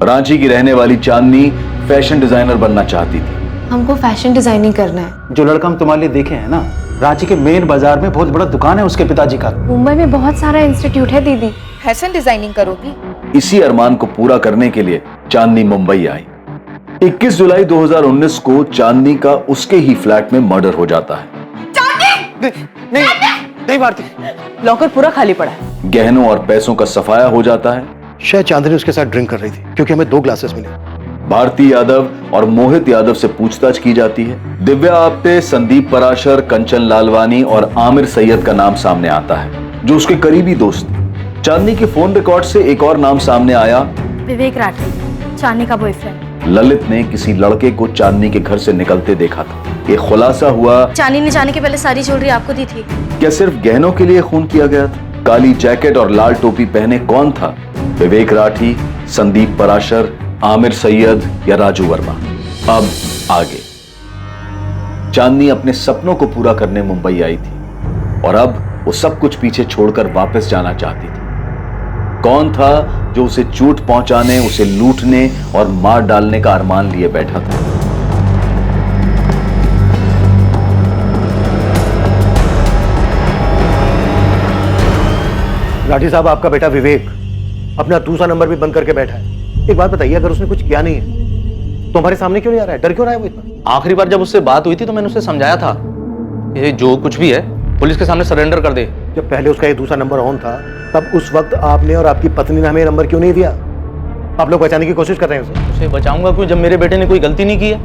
रांची की रहने वाली चांदनी फैशन डिजाइनर बनना चाहती थी। हमको फैशन डिजाइनिंग करना है। जो लड़का हम तुम्हारे लिए देखे हैं ना, रांची के मेन बाजार में बहुत बड़ा दुकान है उसके पिताजी का। मुंबई में बहुत सारा इंस्टीट्यूट है दीदी। फैशन डिजाइनिंग करोगी? इसी अरमान को पूरा करने के लिए चांदनी मुंबई आई। 21 जुलाई 2019 को चांदनी का उसके ही फ्लैट में मर्डर हो जाता है। नहीं भारती, लॉकर पूरा खाली पड़ा है। गहनों और पैसों का सफाया हो जाता है। शायद चांदनी उसके साथ ड्रिंक कर रही थी क्योंकि हमें 2 ग्लासेस मिले। भारती यादव और मोहित यादव से पूछताछ की जाती है। दिव्या आप्टे, संदीप पराशर, कंचन लालवानी और आमिर सैयद का नाम सामने आता है जो उसके करीबी दोस्त थे। चांदनी के फोन रिकॉर्ड से एक और नाम सामने आया, विवेक राठी, चांदनी का बॉयफ्रेंड। ललित ने किसी लड़के को चांदनी के घर से निकलते देखा था। ये खुलासा हुआ, चांदनी ने जाने के पहले सारी ज्वेलरी आपको दी थी। क्या सिर्फ गहनों के लिए खून किया गया था? काली जैकेट और लाल टोपी पहने कौन था? विवेक राठी, संदीप पराशर, आमिर सैयद या राजू वर्मा? अब आगे। चांदनी अपने सपनों को पूरा करने मुंबई आई थी और अब वो सब कुछ पीछे छोड़कर वापस जाना चाहती थी। कौन था जो उसे चोट पहुंचाने, उसे लूटने और मार डालने का अरमान लिए बैठा था? राठी साहब, आपका बेटा विवेक अपना दूसरा नंबर भी बंद करके बैठा है। एक बात बताइए, अगर उसने कुछ किया नहीं है तो हमारे सामने क्यों नहीं आ रहा है? डर क्यों रहा है वो इतना? आखिरी बार जब उससे बात हुई थी तो मैंने उसे समझाया था ये जो कुछ भी है पुलिस के सामने सरेंडर कर दे। जब पहले उसका ये दूसरा नंबर ऑन था तब उस वक्त आपने और आपकी पत्नी ने हमें नंबर क्यों नहीं दिया? आप लोग बचाने की कोशिश कर रहे हैं उसे बचाऊंगा क्यों जब मेरे बेटे ने कोई गलती नहीं की है?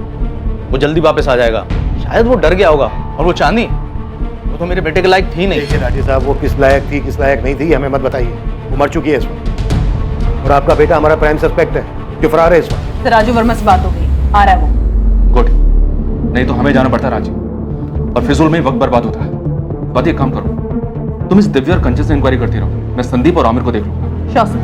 वो जल्दी वापस आ जाएगा। शायद वो डर गया होगा। और वो चांदनी, वो तो मेरे बेटे के लायक थी नहीं। देखिए राठी साहब, वो किस लायक थी किस लायक नहीं थी हमें मत बताइए। वो मर चुकी है इस वक्त और आपका बेटा हमारा प्राइम सस्पेक्ट है जो फरार है इस वक्त। तो राजू वर्मा से बात हो गई, आ रहा है वो। गुड, नहीं तो हमें जाना पड़ता रांची और फिजूल में वक्त बर्बाद होता है। बात एक काम करो, तुम इस दिव्या और कंचन से इंक्वायरी करती रहो, मैं संदीप और आमिर को देख लूंगा। Sure sir.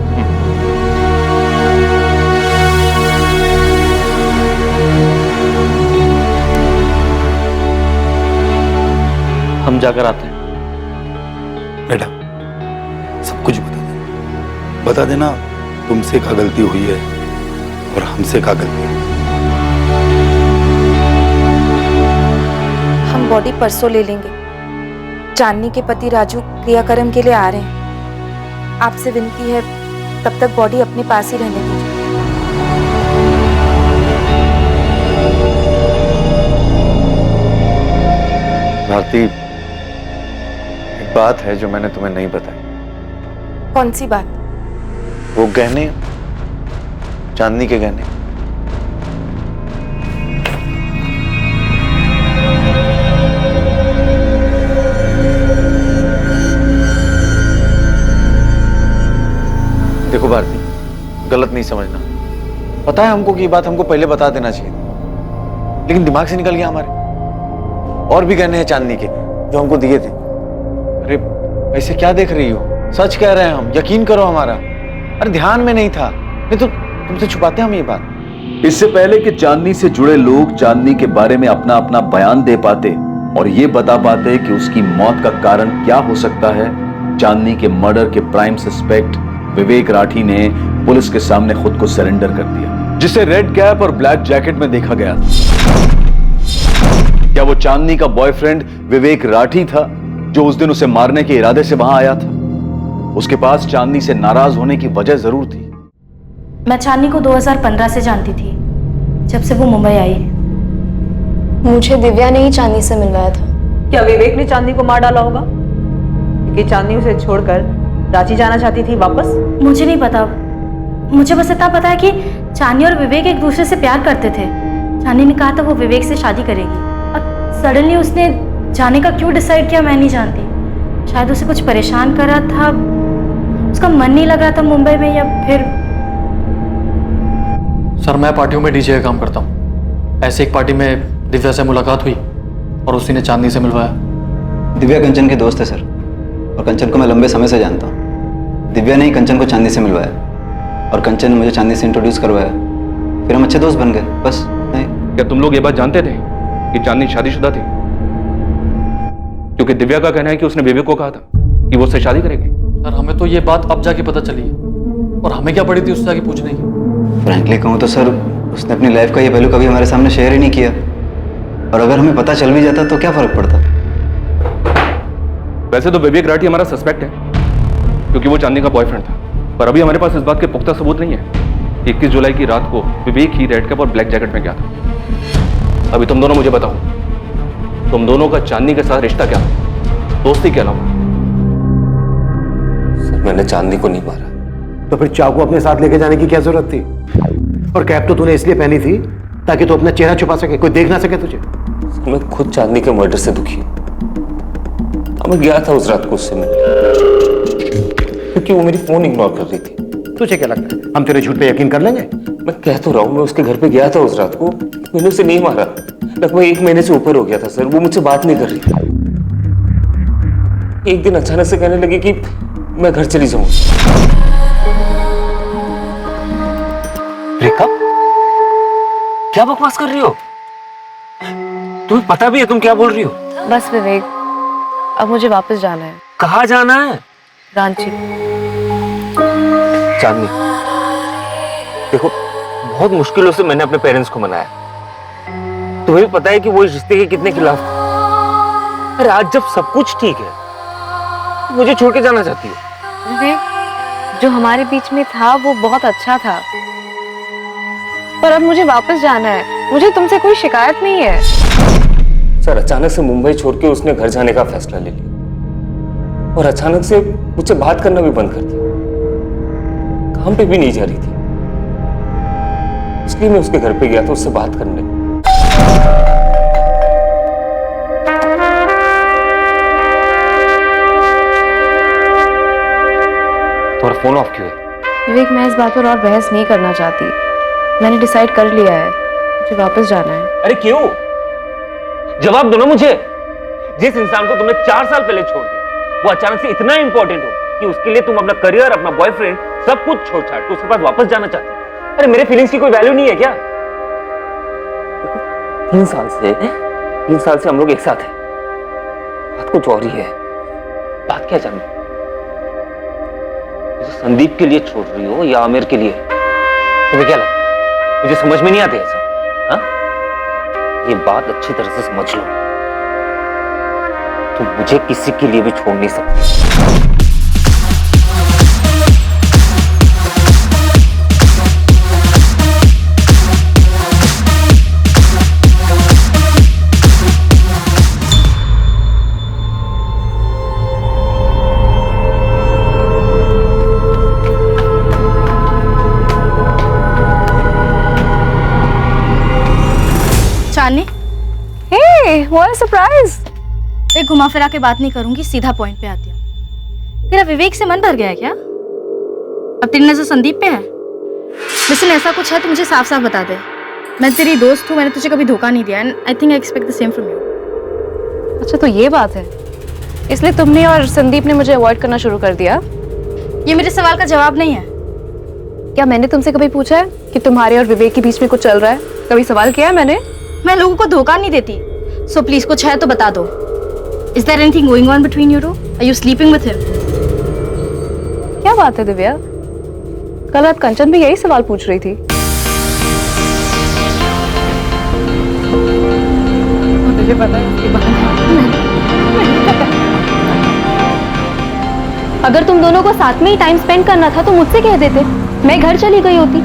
हम जाकर आते हैं। बेटा सब कुछ बता देना तुमसे क्या गलती हुई है और हमसे क्या गलती है। हम बॉडी परसों ले लेंगे। चांदनी के पति राजू क्रियाक्रम के लिए आ रहे हैं। आपसे विनती है तब तक बॉडी अपने पास ही रहने दीजिए। भारती, एक बात है जो मैंने तुम्हें नहीं बताई। कौन सी बात? वो गहने, चांदनी के गहने। देखो भारती, गलत नहीं समझना। पता है हमको कि ये बात हमको पहले बता देना चाहिए, लेकिन दिमाग से निकल गया हमारे। और भी गहने हैं चांदनी के जो हमको दिए थे। अरे ऐसे क्या देख रही हो? सच कह रहे हैं हम, यकीन करो हमारा। अरे ध्यान में नहीं था, नहीं तो तुमसे छुपाते हम ये बात। इससे पहले कि चांदनी से जुड़े लोग चांदनी के बारे में अपना अपना बयान दे पाते और ये बता पाते कि उसकी मौत का कारण क्या हो सकता है, चांदनी के मर्डर के प्राइम सस्पेक्ट विवेक राठी ने पुलिस के सामने खुद को सरेंडर कर दिया, जिसे रेड कैप और ब्लैक जैकेट में देखा गया था। क्या वो चांदनी का बॉयफ्रेंड विवेक राठी था जो उस दिन उसे मारने के इरादे से वहां आया था? उसके पास चांदनी से नाराज होने की वजह जरूर थी। मैं चांदनी को 2015 से जानती थी, जब से वो मुंबई आई। मुझे दिव्या ने ही चांदनी से मिलवाया था। क्या विवेक ने चांदनी को मार डाला होगा? क्योंकि चांदनी उसे छोड़कर रांची जाना चाहती थी वापस। मुझे नहीं पता, मुझे बस इतना पता है कि चांदनी और विवेक एक दूसरे से प्यार करते थे। चांदनी ने कहा था वो विवेक से शादी करेगी। अब सडनली उसने जाने का क्यों डिसाइड किया मैं नहीं जानती। शायद उसे कुछ परेशान कर रहा था, उसका मन नहीं लग रहा था मुंबई में, या फिर सर मैं पार्टियों में डीजे का काम करता हूँ। ऐसे एक पार्टी में दिव्या से मुलाकात हुई और उसी ने चांदनी से मिलवाया। दिव्या कंचन के दोस्त है सर, और कंचन को मैं लंबे समय से जानता हूँ। दिव्या ने ही कंचन को चांदनी से मिलवाया और कंचन ने मुझे चांदनी से इंट्रोड्यूस करवाया, फिर हम अच्छे दोस्त बन गए, बस नहीं। क्या तुम लोग ये बात जानते थे कि चांदनी शादीशुदा थी? क्योंकि दिव्या का कहना है कि उसने विवेक को कहा था कि वो उससे शादी करेगी। सर हमें तो ये बात अब जाके पता चली है, और हमें क्या पड़ी थी उससे आगे पूछने की। फ्रैंकली कहूँ तो सर, उसने अपनी लाइफ का ये पहलू कभी हमारे सामने शेयर ही नहीं किया। और अगर हमें पता चल भी जाता तो क्या फर्क पड़ता। वैसे तो विवेक राठी हमारा सस्पेक्ट है, क्योंकि वो चांदनी का बॉयफ्रेंड था। पर अभी हमारे पास इस बात के पुख्ता सबूत नहीं है। 21 जुलाई की रात को विवेक ही रेड कैप और ब्लैक जैकेट में गया था। अभी तुम दोनों मुझे बताओ, तुम दोनों का चांदनी के साथ रिश्ता क्या था, दोस्ती के अलावा? सर मैंने चांदनी को नहीं मारा। तो फिर चाकू अपने साथ लेके जाने की क्या जरूरत थी? और कैप तो तूने इसलिए पहनी थी ताकि तू अपना चेहरा छुपा सके, कोई देख ना सके तुझे। सर मैं खुद चांदनी के मर्डर से दुखी हूँ। मैं गया था उस रात को उससे मिलने, क्योंकि वो मेरी फोन इग्नोर कर रही थी। तुझे क्या लगता है हम तेरे झूठ पे यकीन कर लेंगे? मैं कह तो रहा हूँ, मैं उसके घर पे गया था उस रात को, मैंने उसे नहीं मारा। लगभग 1 महीने से ऊपर हो गया था सर, वो मुझसे बात नहीं कर रही थी। एक दिन अचानक से कहने लगी कि मैं घर चली जाऊँ। रेखा, क्या बकवास कर रही हो? तुम्हें पता भी है तुम क्या बोल रही हो? बस विवेक, अब मुझे वापस जाना है। कहाँ जाना है? रांची। चांदनी, देखो बहुत मुश्किलों से मैंने अपने पेरेंट्स को मनाया। तुम्हें भी पता है कि वो इस रिश्ते के कितने खिलाफ थे। अरे आज जब सब कुछ ठीक है, मुझे छोड़ के जाना चाहती हो? विवेक, जो हमारे बीच में था वो बहुत अच्छा था, पर अब मुझे वापस जाना है। मुझे तुमसे कोई शिकायत नहीं है। सर अचानक से मुंबई छोड़ के उसने घर जाने का फैसला ले लिया, और अचानक से मुझसे बात करना भी बंद कर दिया। काम पे भी नहीं जा रही थी, इसलिए मैं उसके घर पे गया था उससे बात करने। तुम्हारा फोन ऑफ क्यों है? विवेक, मैं इस बात पर और बहस नहीं करना चाहती। मैंने डिसाइड कर लिया है, मुझे वापस जाना है। अरे क्यों? जवाब दो ना मुझे। जिस इंसान को तुमने 4 साल पहले छोड़ दिया, वो अचानक से इतना इंपॉर्टेंट हो कि उसके लिए तुम अपना करियर, अपना बॉयफ्रेंड, सब कुछ छोड़ छाड़ के उसके पास वापस जाना चाहती हो। अरे मेरे फीलिंग्स की कोई वैल्यू नहीं है क्या? 3 साल से हम लोग एक साथ हैं। बात कुछ और ही है। बात क्या जाननी? तो संदीप के लिए छोड़ रही हो या आमिर के लिए? तुम्हें क्या लगता है मुझे समझ में नहीं आते ऐसा? हाँ, ये बात अच्छी तरह से समझ लो, तुम मुझे किसी के लिए भी छोड़ नहीं सकते। चांदनी, हे, व्हाट अ सरप्राइज। मैं घुमा फिरा के बात नहीं करूंगी, सीधा पॉइंट पे आती हूँ। तेरा विवेक से मन भर गया है क्या? अब तेरी नजर संदीप पे है? लेकिन ऐसा कुछ है तो मुझे साफ साफ बता दे। मैं तेरी दोस्त हूँ, मैंने तुझे कभी धोखा नहीं दिया, and I think I expect the same from you. अच्छा, तो ये बात है, इसलिए तुमने और संदीप ने मुझे अवॉइड करना शुरू कर दिया? ये मेरे सवाल का जवाब नहीं है। क्या मैंने तुमसे कभी पूछा है कि तुम्हारे और विवेक के बीच में कुछ चल रहा है? कभी सवाल किया है मैंने? मैं लोगों को धोखा नहीं देती, सो प्लीज कुछ है तो बता दो। Is there anything going on between you two? Are you sleeping with him? क्या बात है दिव्या, कल रात कंचन भी यही सवाल पूछ रही थी। मुझे पता है इसके बारे में। अगर तुम दोनों को साथ में ही टाइम स्पेंड करना था तो मुझसे कह देते, मैं घर चली गई होती।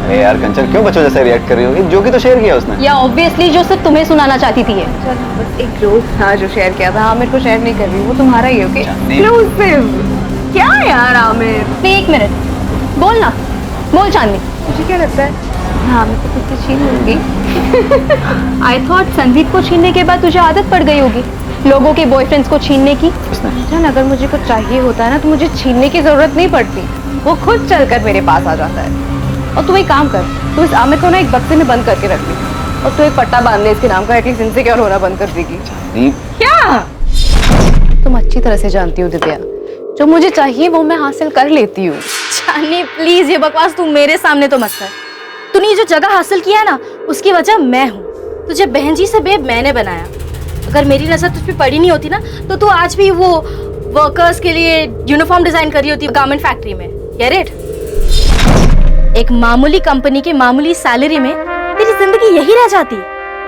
अरे यार कंचन, क्यों बच्चों जैसे रिएक्ट कर रही होगी? जो कि तो शेयर किया उसने। या ऑब्वियसली जो सिर्फ तुम्हें सुनाना चाहती थी ये। बस एक जोक था जो शेयर किया था। आमिर को शेयर नहीं कर रही, वो तुम्हारा ही, ओके? एक्सक्लूसिव। क्या यार आमिर, एक मिनट, बोल ना, बोल चांदनी। मुझे क्या लगता है, हाँ मैं तो तुझसे छीन लूंगी। आई थॉट संदीप को छीनने के बाद तुझे आदत पड़ गई होगी लोगों के बॉयफ्रेंड्स को छीनने की। जान, अगर मुझे कुछ चाहिए होता है ना तो मुझे छीनने की जरूरत नहीं पड़ती, वो खुद चलकर मेरे पास आ जाता है। और तू एक काम कर, तू इस आमिर को ना एक बक्से में बंद करके रख ली, और तू एक पट्टा बांध ले इसके नाम का, एटलीस्ट इनसिक्योर होना बंद कर देगी। क्या तुम अच्छी तरह से जानती हो दिव्या, जो मुझे चाहिए वो मैं हासिल कर लेती हूँ। चांदनी प्लीज, ये बकवास तू मेरे सामने तो मत कर। तूने जो जगह हासिल किया ना, उसकी वजह मैं हूँ। तुझे बहन जी से बेब मैंने बनाया। अगर मेरी नजर तुझ पे पड़ी नहीं होती ना तो तू आज भी वो वर्कर्स के लिए यूनिफॉर्म डिजाइन कर रही होती गारमेंट फैक्ट्री में। Get it? एक मामूली कंपनी की मामूली सैलरी में तेरी जिंदगी यही रह जाती,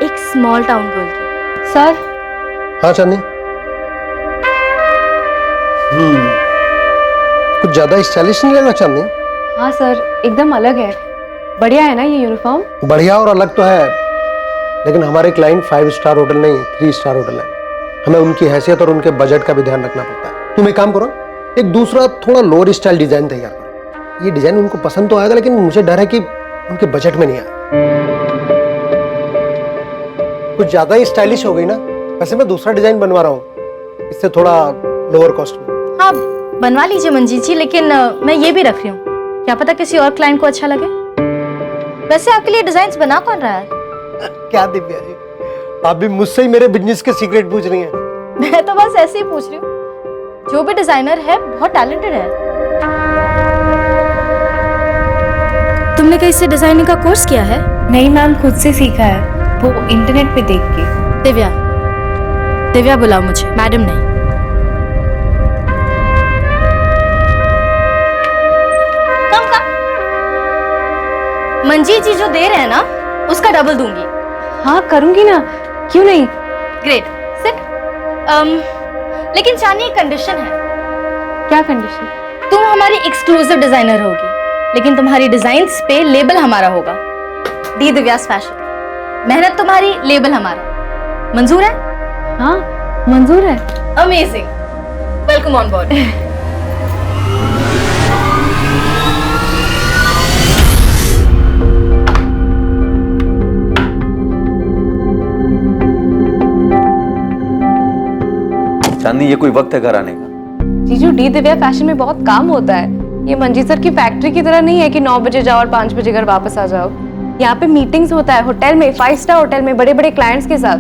एक स्मॉल टाउन गर्ल की। सर। हाँ चांदनी। कुछ ज्यादा स्टाइलिश नहीं लगा चांदनी? हाँ सर, एकदम अलग है। बढ़िया है ना ये यूनिफॉर्म? बढ़िया और अलग तो है, लेकिन हमारे क्लाइंट 5 स्टार होटल नहीं, 3 स्टार होटल है। हमें उनकी हैसियत और उनके बजट का भी ध्यान रखना पड़ता है। तुम एक काम करो, एक दूसरा थोड़ा लोअर स्टाइल डिजाइन तैयार करो। ये डिजाइन उनको पसंद तो आएगा, लेकिन मुझे डर है कि उनके बजट में नहीं आए। कुछ ज्यादा ही स्टाइलिश हो गई ना। वैसे मैं दूसरा डिजाइन बनवा रहा हूँ, इससे थोड़ा लोअर कॉस्ट में। हाँ बनवा लीजिए मंजीत जी, लेकिन मैं ये भी रख रही हूँ, क्या पता किसी और क्लाइंट को अच्छा लगे। वैसे आपके लिए डिजाइन बना कौन रहा है? क्या दिव्या जी, आप भी मुझसे ही मेरे बिजनेस के सीक्रेट पूछ रही हैं? मैं तो बस ऐसे ही पूछ रही हूँ। जो भी डिजाइनर है बहुत टैलेंटेड है। तुमने कहीं से डिजाइनिंग का कोर्स किया है? नहीं मैम, खुद से सीखा है, वो इंटरनेट पे देख के। दिव्या बुलाओ मुझे, मैडम नहीं। कम मंजीत जी जो दे रहे हैं ना, उसका डबल दूंगी। हाँ करूंगी ना, क्यों नहीं। Great, sit. लेकिन चांदनी एक कंडीशन है। क्या कंडीशन? तुम हमारी एक्सक्लूसिव डिजाइनर होगी, लेकिन तुम्हारी डिजाइन्स पे लेबल हमारा होगा, दी दिव्यास फैशन। मेहनत तुम्हारी, लेबल हमारा। मंजूर है? हाँ मंजूर है। Amazing, welcome on board. Chandni, ये कोई वक्त है घर आने का? जीजू, डी दिव्या फैशन में बहुत काम होता है। ये मंजीत सर की फैक्ट्री की तरह नहीं है कि 9 बजे जाओ और 5 बजे घर वापस आ जाओ। यहाँ पे मीटिंग्स होता है होटल में, 5 स्टार होटल में, बड़े बड़े क्लाइंट्स के साथ।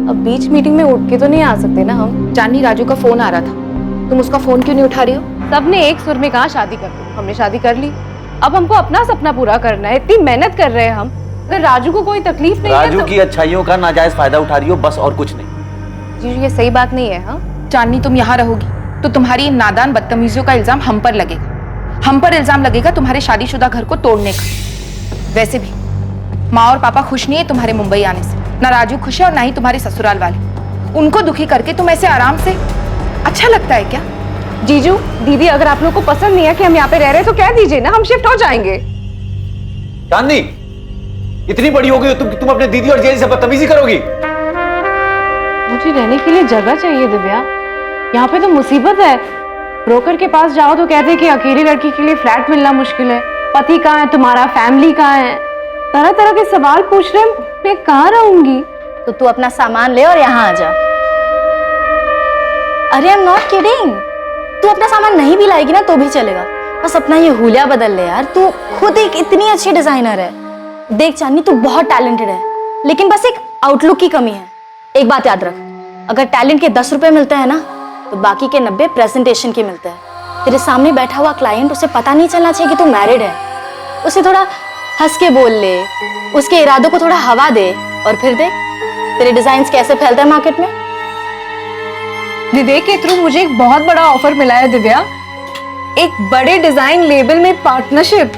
अब बीच मीटिंग में उठ के तो नहीं आ सकते ना हम। चांदनी, राजू का फोन आ रहा था, तुम उसका फोन क्यों नहीं उठा रही हो? सबने एक सुर में कहा शादी कर लो, हमने शादी कर ली। अब हमको अपना सपना पूरा करना है, इतनी मेहनत कर रहे हैं हम। अगर राजू को कोई तकलीफ नहीं है राजू की अच्छाइयों का नाजायज फायदा उठा रही हो, बस और कुछ नहीं। जीजू ये सही बात नहीं है। हाँ चांदनी, तुम यहाँ रहोगी तो तुम्हारी नादान बदतमीजियों का इल्जाम हम पर लगेगा। हम पर इल्जाम लगेगा तुम्हारे शादीशुदा घर को तोड़ने का। वैसे भी माँ और पापा खुश नहीं है तुम्हारे मुंबई आने से, ना राजू खुश है और ना ही तुम्हारे ससुराल वाले। उनको दुखी करके तुम ऐसे आराम से, अच्छा लगता है क्या? जीजू दीदी, अगर आप लोग को पसंद नहीं है कि हम यहाँ पे रह रहे हैं तो कह दीजिए ना, हम शिफ्ट हो जाएंगे। चांदनी, इतनी बड़ी हो गई हो तुम अपने दीदी और जीजा से बदतमीजी करोगी? मुझे रहने के लिए जगह चाहिए दिव्या, यहाँ पे तो मुसीबत है। ब्रोकर के पास जाओ तो कहते हैं कि अकेली लड़की के लिए फ्लैट मिलना मुश्किल है, पति कहाँ है तुम्हारा, फैमिली कहाँ है, तरह तरह के सवाल पूछ रहे हैं, मैं कहाँ रहूंगी। तो तू अपना सामान ले और यहाँ आ जा। अरे आई एम नॉट किडिंग, तू अपना सामान नहीं भी लाएगी ना तो भी चलेगा, बस अपना ये हुलिया बदल ले यार। तू खुद एक इतनी अच्छी डिजाइनर है। देख चांदनी, तू बहुत टैलेंटेड है, लेकिन बस एक आउटलुक की कमी है। एक बात याद रख, अगर टैलेंट के 10 रुपए मिलते हैं ना, तो बाकी के 90 प्रेजेंटेशन के मिलते हैं। तेरे सामने बैठा हुआ क्लाइंट, उसे पता नहीं चलना चाहिए कि तू मैरिड है। उसे थोड़ा हंस के बोल ले, उसके इरादों को थोड़ा हवा दे, और फिर देख तेरे डिजाइन्स कैसे फैलते हैं मार्केट में। विवेक के थ्रू मुझे एक बहुत बड़ा ऑफर मिला है दिव्या, एक बड़े डिजाइन लेबल में पार्टनरशिप,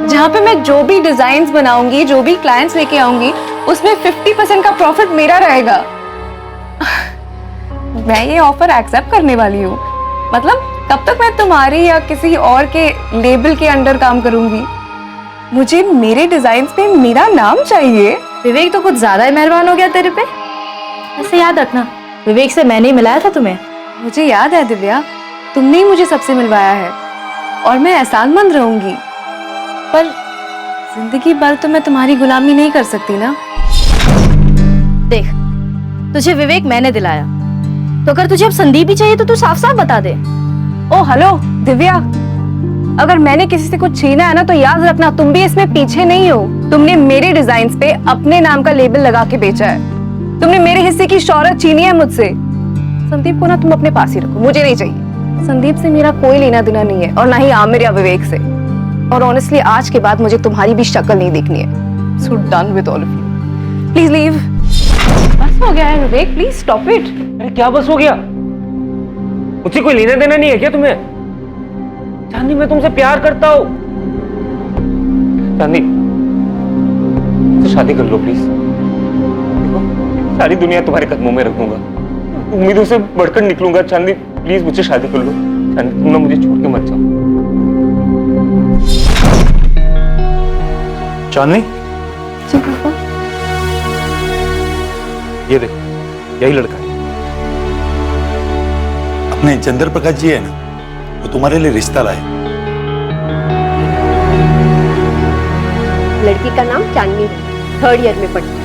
जहां पे मैं जो भी डिजाइन्स बनाऊंगी, जो भी क्लाइंट्स लेके आऊंगी, उसमें 50% का प्रॉफिट मेरा रहेगा। मैं ये ऑफर एक्सेप्ट करने वाली हूँ। मतलब तब तक मैं तुम्हारी या किसी और के लेबल के अंडर काम करूंगी। मुझे मेरे डिजाइन्स पे मेरा नाम चाहिए। विवेक तो कुछ ज्यादा ही मेहरबान हो गया तेरे पे। ऐसे याद रखना, विवेक से मैंने ही मिलाया था तुम्हें। मुझे याद है दिव्या, तुमने ही मुझे सबसे मिलवाया है और मैं एहसानमंद रहूंगी, पर जिंदगी भर तो मैं तुम्हारी गुलामी नहीं कर सकती ना। देख, तुझे विवेक मैंने दिलाया, तो अगर तुझे अब संदीप भी चाहिए तो तू साफ साफ बता दे। ओ हेलो दिव्या, अगर मैंने किसी से कुछ छीना है ना तो याद रखना तुम भी इसमें पीछे नहीं हो। तुमने मेरे डिजाइन्स पे अपने नाम का लेबल लगा के बेचा है, तुमने मेरे हिस्से की शौहरत छीनी है मुझसे। संदीप को ना तुम अपने पास ही रखो, मुझे नहीं चाहिए। संदीप से मेरा कोई लेना देना नहीं है, और ना ही आमिर या विवेक से। और ऑनेस्टली आज के बाद मुझे तुम्हारी भी शक्ल नहीं देखनी है। So done with all of you, please leave. बस हो गया है विवेक, प्लीज स्टॉप इट। अरे क्या बस हो गया? मुझसे कोई लेना देना नहीं है क्या तुम्हें? चांदनी, मैं तुमसे प्यार करता हूँ। चांदी तो शादी कर लो प्लीज। देखो सारी दुनिया तुम्हारे कदमों में रख दूंगा, उम्मीदों से बढ़कर निकलूंगा। चांदी प्लीज मुझसे शादी कर लो। चांदी तुम ना मुझे छोड़ के मत जाओ। चांदनी, जी पापा। ये देखो, यही लड़का है। अपने चंद्र प्रकाश जी है ना, वो तुम्हारे लिए रिश्ता लाए। लड़की का नाम चांदनी है, 3rd ईयर में पढ़ती है।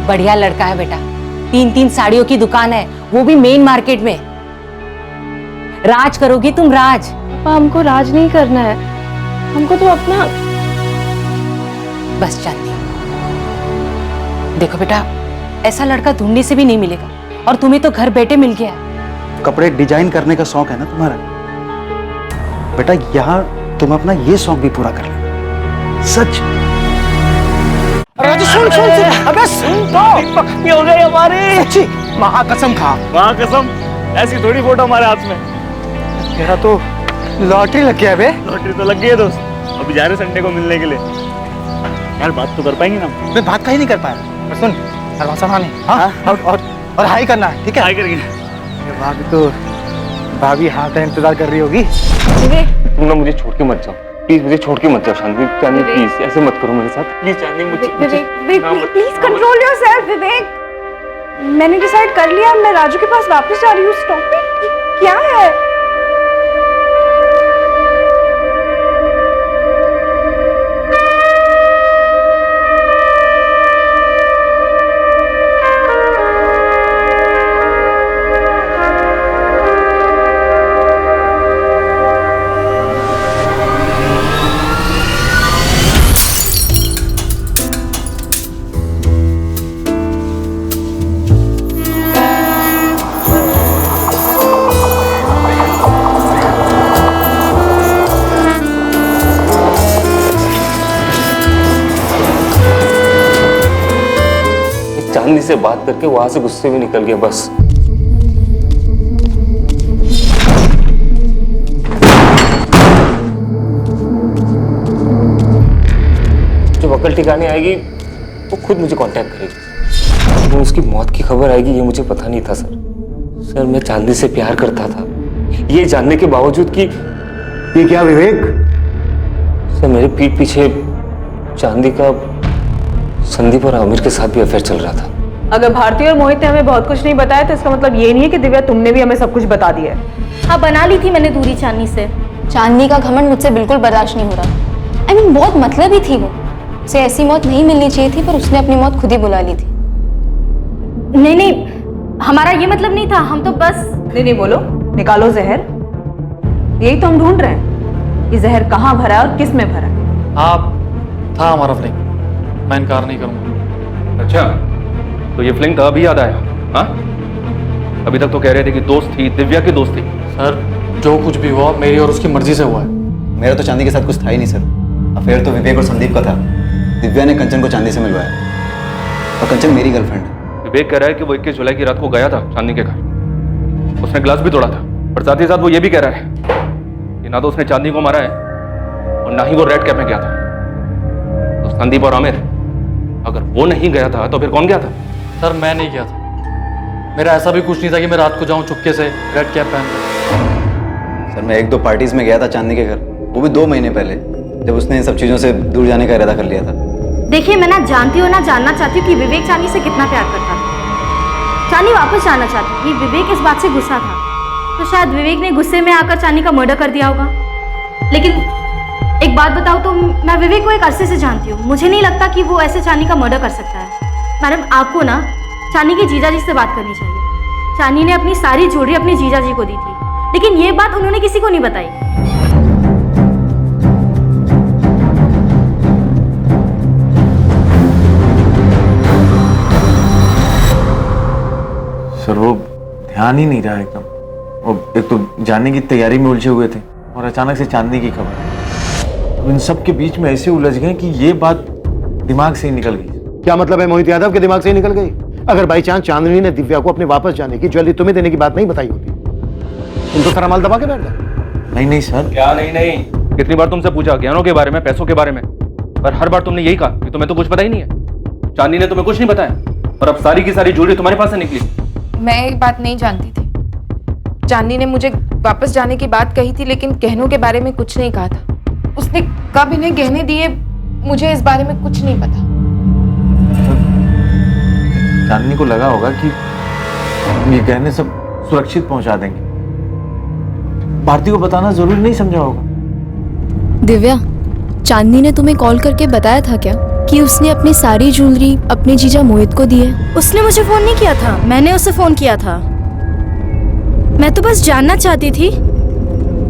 बढ़िया लड़का है बेटा, 3 साड़ियों की दुकान है, वो भी मेन मार्केट में। राज करोगी तुम, राज। पापा हमको राज नहीं करना है, हमको तो अपना। बस चांदी, देखो बेटा, ऐसा लड़का ढूंढने से भी नहीं मिलेगा, और तुम्हें तो घर बैठे मिल गया। कपड़े डिजाइन करने का शौक है ना तुम्हारा बेटा, यहाँ तुम अपना ये शौक भी पूरा कर लो। सच। सुन अबे सुन तो, पक्की हो गई हमारी। सच्ची? महाकसम खा। महाकसम, ऐसी थोड़ी फोटो हमारे हाथ में। तेरा तो लॉटरी लग गया बे। लॉटरी तो लग गई है दोस्त, अभी जा रहे संडे को मिलने के लिए। यार बात तो कर पाएंगे ना? मैं बात कहीं नहीं कर पाया। पर सुन, हाँ, और हाई करना है, ठीक है? हाई करेंगे। भाभी हाथ का इंतजार कर रही होगी। तुम ना मुझे छोड़ के मत जाओ प्लीज, मुझे छोड़ के मत जाओ चांदी। चांदी प्लीज ऐसे मत करो मेरे साथ प्लीज। चांदी मुझे प्लीज कंट्रोल योरसेल्फ विवेक। मैंने डिसाइड कर लिया, मैं राजू के पास वापस जा रही हूँ। Stop it. क्या है? चांदी से बात करके वहां से गुस्से में निकल गया बस। जब अकल ठिकाने आएगी वो खुद मुझे कांटेक्ट करेगी। तो उसकी मौत की खबर आएगी ये मुझे पता नहीं था सर। मैं चांदी से प्यार करता था, ये जानने के बावजूद कि ये क्या विवेक? सर मेरे पीठ पीछे चांदी का संदीप और आमिर के साथ भी अफेयर चल रहा था। अगर भारती और मोहित ने हमें बहुत कुछ नहीं बताया तो इसका मतलब ये नहीं है कि दिव्या तुमने भी हमें सब कुछ बता दिया है। हाँ, बना ली थी मैंने दूरी चांदनी से। चांदनी का घमंड मुझसे बिल्कुल बर्दाश्त नहीं हो रहा। I mean, बहुत मतलबी थी वो। उसे ऐसी मौत नहीं मिलनी चाहिए थी, पर उसने अपनी मौत खुद ही बुला ली थी। नहीं, हमारा ये मतलब नहीं था, हम तो बस। नहीं बोलो, निकालो जहर। यही तो हम ढूंढ रहे हैं कि जहर कहाँ भरा है और किस में भरा है। आप था हमारा फ्लिंग, मैं इनकार नहीं करूंगा। अच्छा, तो ये फ्लिंग था अभी याद आया? हाँ, अभी तक तो कह रहे थे कि दोस्त थी, दिव्या की दोस्त थी। सर जो कुछ भी हुआ मेरी और उसकी मर्जी से हुआ है। मेरा तो चांदी के साथ कुछ था ही नहीं सर। अफेयर तो विवेक और संदीप का था। दिव्या ने कंचन को चांदी से मिलवाया, और कंचन मेरी गर्लफ्रेंड है। विवेक कह रहा है कि वो 21 जुलाई की रात को गया था चांदनी के घर, उसने ग्लास भी तोड़ा था। और साथ ही साथ वो ये भी कह रहा है कि ना तो उसने चांदनी को मारा है और ना ही वो रेड कैप में गया था। तो संदीप और आमिर, अगर वो नहीं गया था तो फिर कौन गया था? सर मैं नहीं गया था, मेरा ऐसा भी कुछ नहीं था कि मैं रात को जाऊं चुपके से रेड कैप पहन कर। सर मैं 1-2 पार्टीज में गया था चांदनी के घर, वो भी 2 महीने पहले, जब उसने इन सब चीज़ों से दूर जाने का इरादा कर लिया था। देखिए, मैं ना जानती हूँ ना जानना चाहती हूँ कि विवेक चांदनी से कितना प्यार करता था। चांदनी वापस जाना चाहती थी, विवेक इस बात से गुस्सा था, तो शायद विवेक ने गुस्से में आकर चांदनी का मर्डर कर दिया होगा। लेकिन एक बात बताओ तो मैं विवेक को एक अरसे से जानती हूँ, मुझे नहीं लगता कि वो ऐसे चांदनी का मर्डर कर सकता है। मैडम, आपको ना चांदनी के जीजा जी से बात करनी चाहिए। चांदनी ने अपनी सारी ज्वेलरी अपने जीजा जी को दी थी, लेकिन ये बात उन्होंने किसी को नहीं बताई। सर वो ध्यान ही नहीं रहा एकदम, और एक तो जाने की तैयारी में उलझे हुए थे और अचानक से चांदनी की खबर। अब इन सब के बीच में ऐसे उलझ गए कि ये बात दिमाग से ही निकल गई। क्या मतलब है मोहित यादव के दिमाग से ही निकल गई? अगर बाई चांस चांदनी ने दिव्या को अपने वापस जाने की ज्वेलरी तुम्हें देने की बात नहीं बताई होती, तुम तो सारा माल दबा के बैठ गए। नहीं सर। क्या नहीं? कितनी बार तुमसे पूछा गहनों के बारे में, पैसों के बारे में, पर हर बार तुमने यही कहा कि तुम्हें तो कुछ पता ही नहीं है। चांदनी ने तुम्हें कुछ नहीं बताया और अब सारी की सारी ज्वेलरी तुम्हारे पास से निकली। मैं एक बात नहीं जानती थी। चांदनी ने मुझे वापस जाने की बात कही थी, लेकिन गहनों के बारे में कुछ नहीं कहा था। उसने कब इन्हें गहने दिए, मुझे इस बारे में कुछ नहीं पता। चांदनी को लगा होगा कि ये गहने सब सुरक्षित पहुंचा देंगे। भारती को बताना जरूरी नहीं समझा होगा। दिव्या, चांदनी ने तुम्हें कॉल करके बताया था क्या कि उसने अपनी सारी ज्वेलरी अपने जीजा मोहित को दी है? उसने मुझे फोन नहीं किया था, मैंने उसे फोन किया था। मैं तो बस जानना चाहती थी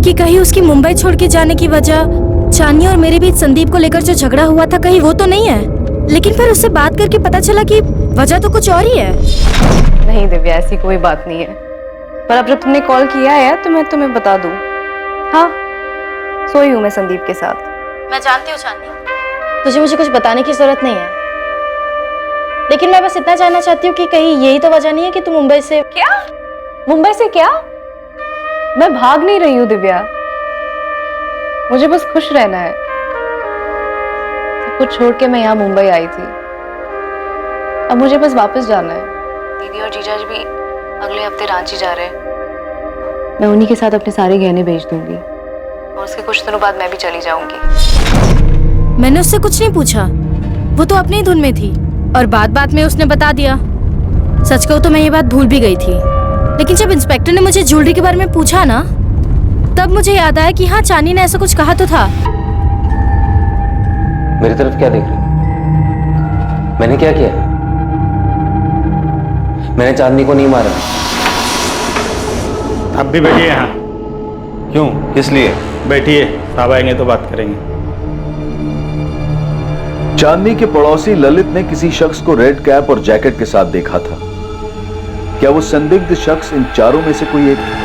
कि कहीं उसकी मुंबई छोड़ के जाने की वजह चांदनी और मेरे बीच संदीप को लेकर जो झगड़ा हुआ था, कहीं वो तो नहीं है। लेकिन फिर उससे बात करके पता चला कि वजह तो कुछ और ही है। नहीं दिव्या, ऐसी कोई बात नहीं है। पर अब जब तुमने कॉल किया है तो मैं तुम्हें बता दूं। हाँ, सोई हूँ मैं संदीप के साथ। मैं जानती हूँ चांदनी, तुझे मुझे कुछ बताने की जरूरत नहीं है, लेकिन मैं बस इतना जानना चाहती हूँ कि कहीं यही तो वजह नहीं है कि तू मुंबई से। क्या? मुंबई से क्या? मैं भाग नहीं रही हूँ दिव्या, मुझे बस खुश रहना है। सब कुछ छोड़ के मैं यहाँ मुंबई आई थी, अब मुझे बस वापस जाना है। दीदी और जीजा जी भी अगले हफ्ते रांची जा रहे हैं। मैं उन्हीं के साथ अपने सारे गहने भेज दूंगी और उसके कुछ दिनों बाद मैं भी चली जाऊंगी। मैंने उससे कुछ नहीं पूछा, वो तो अपनी ही धुन में थी और बात बात में उसने बता दिया। सच कहूं तो मैं ये बात भूल भी गई थी, लेकिन जब इंस्पेक्टर ने मुझे ज्वेलरी के बारे में पूछा ना, तब मुझे याद आया कि हाँ, चांदनी ने ऐसा कुछ कहा तो था। मेरी तरफ क्या देख रही? मैंने क्या किया? मैंने चांदनी को नहीं मारा। आप भी बैठिए यहाँ। क्यों, किस लिए? बैठिए, साहब आएंगे तो बात करेंगे। चांदनी के पड़ोसी ललित ने किसी शख्स को रेड कैप और जैकेट के साथ देखा था। क्या वो संदिग्ध शख्स इन चारों में से कोई एक था?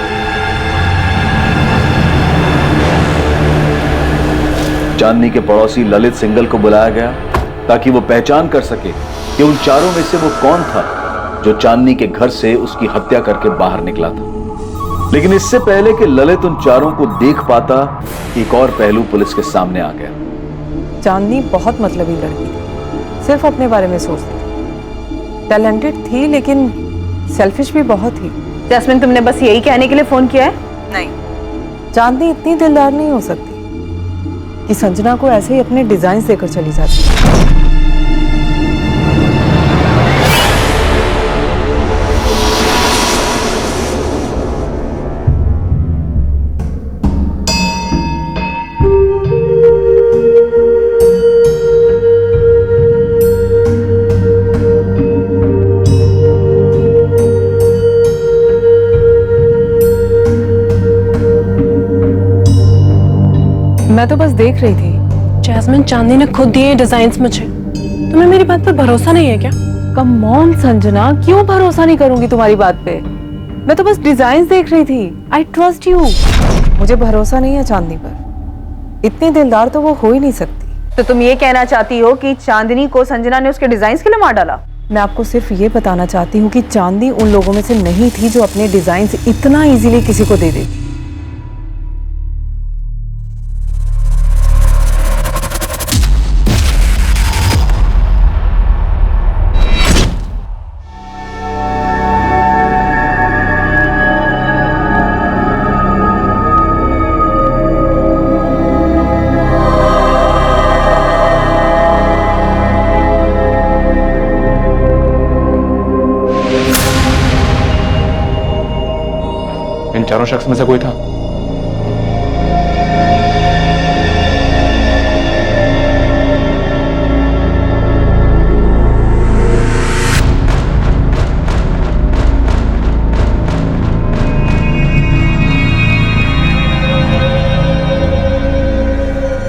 चांदनी के पड़ोसी ललित सिंगल को बुलाया गया ताकि वो पहचान कर सके कि उन चारों में से वो कौन था जो चांदनी के घर से उसकी हत्या करके बाहर निकला था। लेकिन इससे पहले कि ललित उन चारों को देख पाता, एक और पहलू पुलिस के सामने आ गया। चांदनी बहुत मतलबी लड़की थी, सिर्फ अपने बारे में सोचती थी। टैलेंटेड थी लेकिन सेल्फिश भी बहुत थी। जैस्मिन, तुमने बस यही कहने के लिए फोन किया है? नहीं, चांदनी इतनी दिलदार नहीं हो सकती कि संजना को ऐसे ही अपने डिजाइन देकर चली जाती। मैं तो बस देख रही थी। जैस्मिन, चांदनी ने खुद दिए डिजाइन्स मुझे। तुम्हें मेरी बात पर भरोसा नहीं है क्या? कम ऑन संजना, क्यों भरोसा नहीं करूंगी तुम्हारी बात पे? मैं तो बस डिजाइन्स देख रही थी। I trust you. मुझे भरोसा नहीं है चांदनी पर, इतनी दिलदार तो वो हो ही नहीं सकती। तो तुम ये कहना चाहती हो कि चांदनी को संजना ने उसके डिजाइन्स के लिए मार डाला? मैं आपको सिर्फ ये बताना चाहती हूँ कि चांदनी उन लोगों में से नहीं थी जो अपने डिजाइन्स इतना इजीली किसी को दे देती। इन चारों शख्स में से कोई था?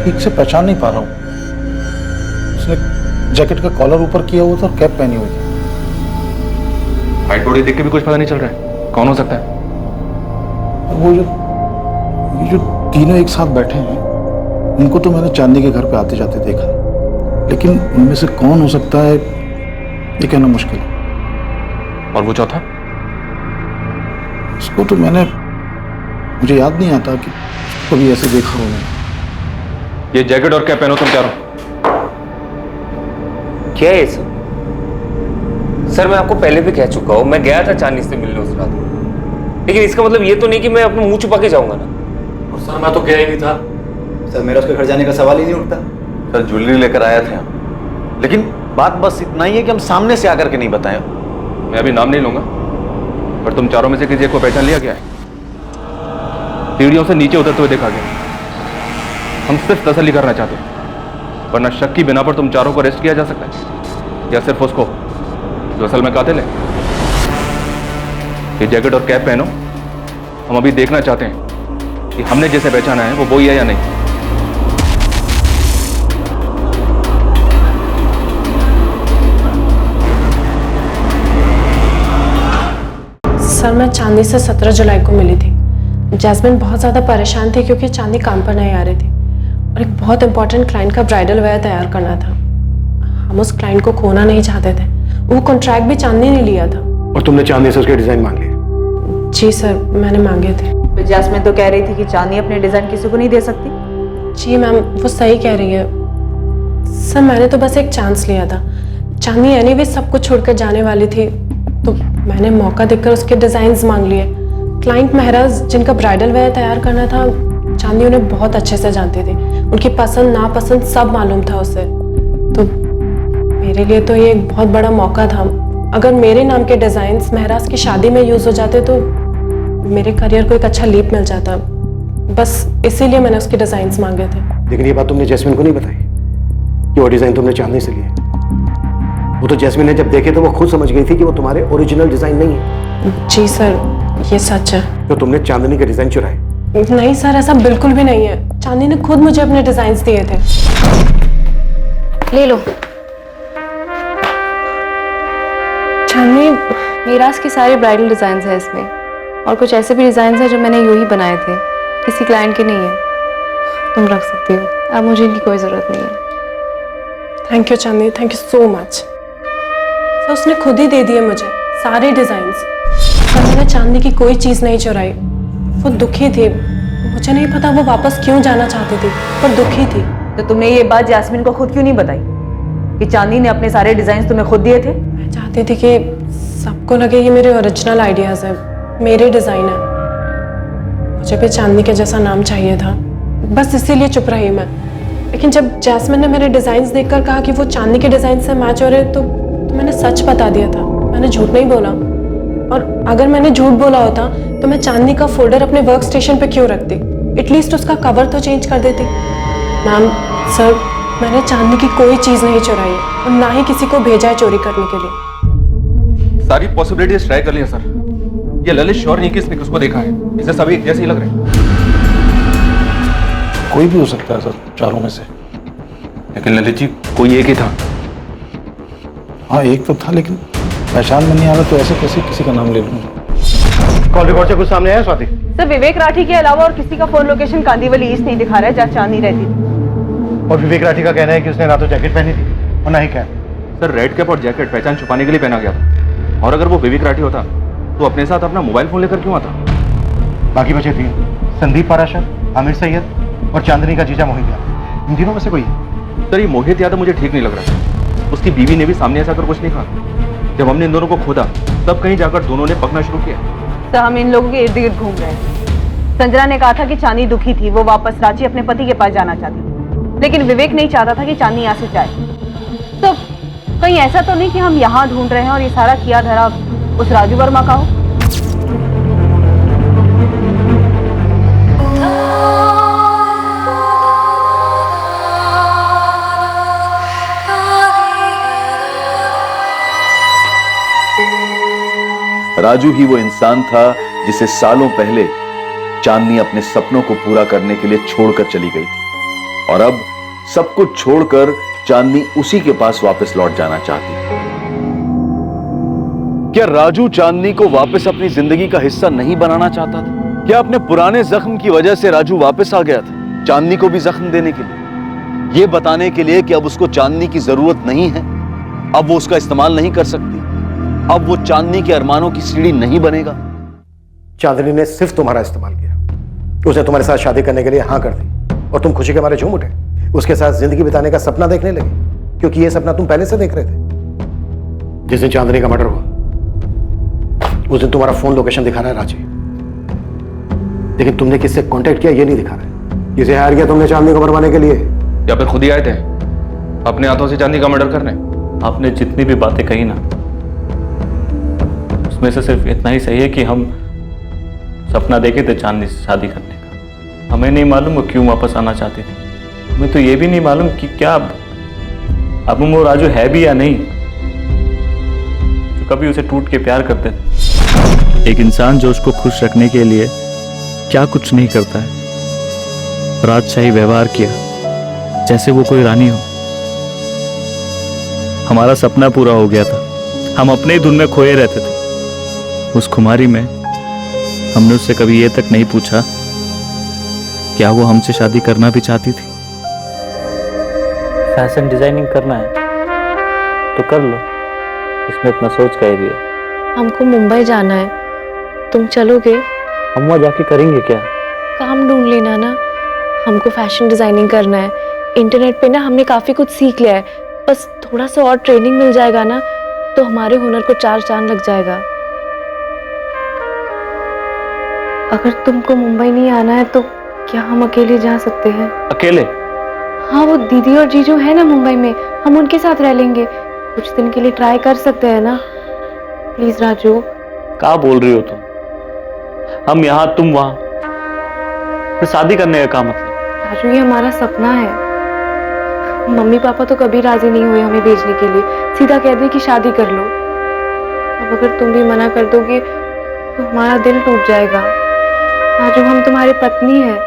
ठीक से पहचान नहीं पा रहा हूँ। उसने जैकेट का कॉलर ऊपर किया हुआ था और कैप पहनी हुई थी। हाइट बॉडी देख के भी कुछ पता नहीं चल रहा है कौन हो सकता है। वो ये जो तीनों एक साथ बैठे हैं, उनको तो मैंने चांदनी के घर पे आते जाते देखा, लेकिन उनमें से कौन हो सकता है ये कहना मुश्किल है। और वो चौथा? उसको तो मुझे याद नहीं आता कि कभी ऐसे देखा हो मैंने। ये जैकेट और कैप पहनो तुम चारों। क्या है सर? सर मैं आपको पहले भी कह चुका हूं, मैं गया था चांदनी से मिलने उस रात, लेकिन इसका मतलब ये तो नहीं कि मैं अपना मुंह छुपा के जाऊंगा ना। और सर मैं तो गया ही नहीं था। सर मेरा उसके घर जाने का सवाल ही नहीं उठता। सर ज्वेलरी लेकर आया थे हम, लेकिन बात बस इतना ही है कि हम सामने से आकर के नहीं बताएं। मैं अभी नाम नहीं लूंगा, पर तुम चारों में से किसी एक को पहचान लिया गया है? सीढ़ियों से नीचे उतरते हुए देखा गया। हम सिर्फ तसल्ली करना चाहते हैं, वरना शक की बिना पर तुम चारों को अरेस्ट किया जा सकता है, या सिर्फ उसको जो असल में कातिल है। ये जैकेट और कैप पहनो, हम अभी देखना चाहते हैं कि हमने जैसे पहचाना है वो वही है या नहीं। सर मैं चांदनी से 17 जुलाई को मिली थी। जैस्मिन बहुत ज़्यादा परेशान थी क्योंकि चांदनी काम पर नहीं आ रही थी और एक बहुत इंपॉर्टेंट क्लाइंट का ब्राइडल वेयर तैयार करना था। हम उस क्लाइंट को खोना नहीं चाहते थे। वो कॉन्ट्रैक्ट भी चांदनी ने लिया था। और तुमने चांदनी से उसके डिजाइन मांग लिए? जी सर, मैंने मांगे थे। जैस्मिन तो कह रही थी कि चांदनी अपने डिजाइन किसी को नहीं दे सकती। जी मैम, वो सही कह रही है। सर मैंने तो बस एक चांस लिया था। चांदनी एनीवे सब कुछ छोड़कर जाने वाली थी, तो मैंने मौका देखकर उसके डिजाइन्स मांग लिए। क्लाइंट महराज जिनका ब्राइडल वेयर तैयार करना था, चांदनी उन्हें बहुत अच्छे से जानती थी। उनकी पसंद नापसंद सब मालूम था उसे। तो मेरे लिए तो ये एक बहुत बड़ा मौका था। अगर मेरे नाम के डिजाइन्स महराज की शादी में यूज हो जाते तो मेरे करियर को एक अच्छा लीप मिल जाता। बस इसीलिए मैंने उसके डिजाइन्स मांगे थे। लेकिन ये बात तुमने जैस्मिन को नहीं बताई कि वो डिजाइन तुमने चांदनी से लिए? वो तो जैस्मिन ने जब देखे तो वो खुद समझ गई थी कि वो तुम्हारे ओरिजिनल डिजाइन नहीं है। जी सर, ये सच है। तो तुमने चांदनी के डिजाइन चुराए? नहीं सर, ऐसा बिल्कुल भी नहीं है। चांदनी ने खुद मुझे अपने डिजाइन्स दिए थे। ले लो। चांदनी, मीराज के सारे ब्राइडल डिजाइन है इसमें, और कुछ ऐसे भी डिजाइन है जो मैंने यूं ही बनाए थे, किसी क्लाइंट के नहीं है। तुम रख सकती हो, अब मुझे इनकी कोई जरूरत नहीं है। Thank you Chandni, thank you so much. Sir उसने खुद ही दे दिए मुझे सारे डिजाइन्स, पर मैंने चांदनी की कोई चीज़ नहीं चुराई। वो दुखी थी, मुझे नहीं पता वो वापस क्यों जाना चाहती थी, पर दुखी थी। तो तुमने ये बात जैस्मिन को खुद क्यों नहीं बताई कि चांदनी ने अपने सारे डिजाइन तुम्हें खुद दिए थे? मैं चाहती थी कि सबको लगे ये मेरे ओरिजिनल आइडियाज़ है, मेरे डिज़ाइन है। मुझे भी चांदनी के जैसा नाम चाहिए था, बस इसीलिए चुप रही मैं। लेकिन जब जैस्मिन ने मेरे डिज़ाइंस देखकर कहा कि वो चांदनी के डिज़ाइन से मैच हो रहे, तो मैंने सच बता दिया था। मैंने झूठ नहीं बोला। और अगर मैंने झूठ बोला होता तो मैं चांदनी का फोल्डर अपने वर्क स्टेशन पे क्यों रखती? एटलीस्ट उसका कवर तो चेंज कर देती। मैम, सर, मैंने चांदनी की कोई चीज़ नहीं चुराई और ना ही किसी को भेजा है चोरी करने के लिए। सारी पॉसिबिलिटीज ट्राई कर लिया सर। ये ललित श्योर नहीं कि इसने किसको देखा है, इसे सभी एक जैसे ही लग रहे हैं। कोई भी हो सकता है सर, चारों में से। लेकिन ललित जी, कोई एक ही था। हाँ एक तो था, लेकिन पहचान में नहीं आ रहा, तो ऐसे कैसे किसी का नाम ले लूंगा? कॉल रिकॉर्ड से कुछ सामने आया स्वाति? सर विवेक राठी के अलावा और किसी का फोन लोकेशन कांदीवली ईस्ट नहीं दिखा रहा है, जहाँ चांदनी रहती थी। और विवेक राठी का कहना है कि उसने ना तो जैकेट पहनी थी और ना ही कैप। सर रेड कैप और जैकेट पहचान छुपाने के लिए पहना गया था, और अगर वो विवेक राठी होता तो अपने साथ अपना मोबाइल फोन लेकर क्यों आता? बाकी बचे तीन, संदीप पाराशर, आमिर सैयद और चांदनी का जीजा मोहित यादव। इन तीनों में से कोई है? सर ये मोहित यादव मुझे ठीक नहीं लग रहा। उसकी बीवी ने भी सामने ऐसा कर कुछ नहीं कहा। जब हमने इन दोनों को खोदा तब कहीं जाकर दोनों ने पकना शुरू किया। तो हम इन लोगों के इर्द गिर्द घूम रहे हैं। संजना ने कहा था कि चांदनी दुखी थी, वो वापस रांची अपने पति के पास जाना चाहती थी, लेकिन विवेक नहीं चाहता था कि चांदनी यहाँ से जाए। तो कहीं ऐसा तो नहीं कि हम यहाँ ढूंढ रहे हैं और ये सारा किया धरा उस राजू वर्मा का हो? राजू ही वो इंसान था जिसे सालों पहले चांदनी अपने सपनों को पूरा करने के लिए छोड़कर चली गई थी, और अब सब कुछ छोड़कर चांदनी उसी के पास वापस लौट जाना चाहती थी। क्या राजू चांदनी को वापस अपनी जिंदगी का हिस्सा नहीं बनाना चाहता था? क्या अपने पुराने जख्म की वजह से राजू वापस आ गया था चांदनी को भी जख्म देने के लिए, यह बताने के लिए कि अब उसको चांदनी की जरूरत नहीं है, अब वो उसका इस्तेमाल नहीं कर सकती, अब वो चांदनी के अरमानों की सीढ़ी नहीं बनेगा? चांदनी ने सिर्फ तुम्हारा इस्तेमाल किया। उसने तुम्हारे साथ शादी करने के लिए हाँ कर दी और तुम खुशी के मारे झूम उठे। उसके साथ जिंदगी बिताने का सपना देखने लगे, क्योंकि ये सपना तुम पहले से देख रहे थे। जिस दिन चांदनी का मर्डर हुआ उस दिन तुम्हारा फोन लोकेशन दिखा रहा है रांची, लेकिन तुमने किससे कांटेक्ट किया ये नहीं दिखा रहा है। किसे हायर किया तुमने चांदनी को मरवाने के लिए? या फिर खुद ही आए थे अपने हाथों से चांदनी का मर्डर करने? आपने जितनी भी बातें कही ना, उसमें से सिर्फ इतना ही सही है कि हम सपना देखे थे चांदनी से शादी करने का। हमें नहीं मालूम वो क्यों वापस आना चाहती थी। हमें तो ये भी नहीं मालूम कि क्या अब वो राजू है भी या नहीं, जो कभी उसे टूट के प्यार करते थे। एक इंसान जो उसको खुश रखने के लिए क्या कुछ नहीं करता है। राजशाही व्यवहार किया जैसे वो कोई रानी हो। हमारा सपना पूरा हो गया था, हम अपने ही धुन में खोए रहते थे। उस खुमारी में हमने उससे कभी ये तक नहीं पूछा क्या वो हमसे शादी करना भी चाहती थी। फैशन डिजाइनिंग करना है तो कर लो, इसमें इतना सोच का ही है। हमको मुंबई जाना है, तुम चलोगे? हम वहाँ जाके करेंगे क्या? काम ढूंढ लेना ना। हमको फैशन डिजाइनिंग करना है। इंटरनेट पे ना हमने काफी कुछ सीख लिया है, बस थोड़ा सा और ट्रेनिंग मिल जाएगा ना तो हमारे हुनर को 4 चांद लग जाएगा। अगर तुमको मुंबई नहीं आना है तो क्या हम अकेले जा सकते हैं? अकेले? हाँ, वो दीदी और जीजू है ना मुंबई में, हम उनके साथ रह लेंगे। कुछ दिन के लिए ट्राई कर सकते हैं ना? प्लीज राजू। क्या बोल रही हो तुम? हम यहाँ तुम वहां, फिर शादी करने का क्या मतलब? राजू, ये हमारा सपना है। मम्मी पापा तो कभी राजी नहीं हुए हमें भेजने के लिए, सीधा कह दिए कि शादी कर लो। अब अगर तुम भी मना कर दोगे तो हमारा दिल टूट जाएगा। राजू, हम तुम्हारी पत्नी है,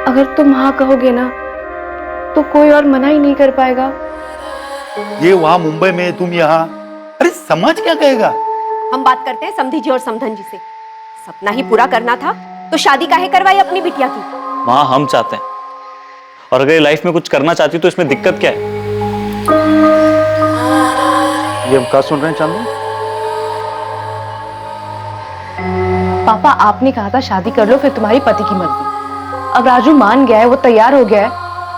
अगर तुम हाँ कहोगे ना तो कोई और मना ही नहीं कर पाएगा। ये वहां मुंबई में, तुम यहाँ, अरे समाज क्या कहेगा? हम बात करते हैं समधी जी और समधन जी से। सपना ही पूरा करना था तो शादी काहे करवाई अपनी बिटिया की? वहां हम चाहते हैं, और अगर लाइफ में कुछ करना चाहती तो इसमें दिक्कत क्या है? ये हम क्या सुन रहे हैं चांदनी? पापा, आपने कहा था शादी कर लो फिर तुम्हारी पति की मर्जी। अब राजू मान गया है, वो तैयार हो गया है,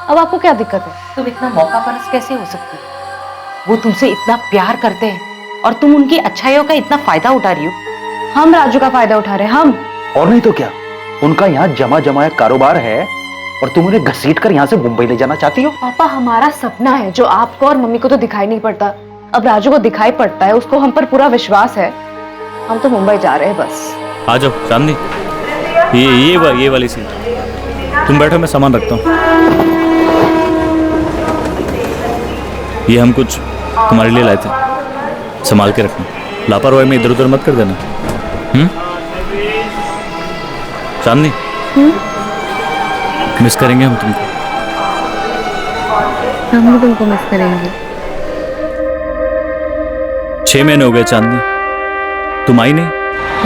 अब आपको क्या दिक्कत है? तुम इतना मौका परस्त कैसे हो सकती हो? वो तुमसे इतना प्यार करते हैं और तुम उनकी अच्छाइयों का इतना फायदा उठा रही हो। हम राजू का फायदा उठा रहे हैं, हम। और नहीं तो क्या, उनका यहाँ जमा जमाया कारोबार है और तुम उन्हें घसीट कर यहाँ से मुंबई ले जाना चाहती हो? पापा, हमारा सपना है जो आपको और मम्मी को तो दिखाई नहीं पड़ता, अब राजू को दिखाई पड़ता है। उसको हम पर पूरा विश्वास है। हम तो मुंबई जा रहे हैं बस। आ जाओ चांदनी, ये वाली सीट। तुम बैठो, मैं सामान रखता हूँ। ये हम कुछ तुम्हारे लिए लाए थे, संभाल के रखना। लापरवाही में इधर उधर मत कर देना। चांदनी, मिस करेंगे हम तुमको। हम भी तुमको मिस करेंगे। 6 महीने हो गए चांदनी, तुम आई नहीं।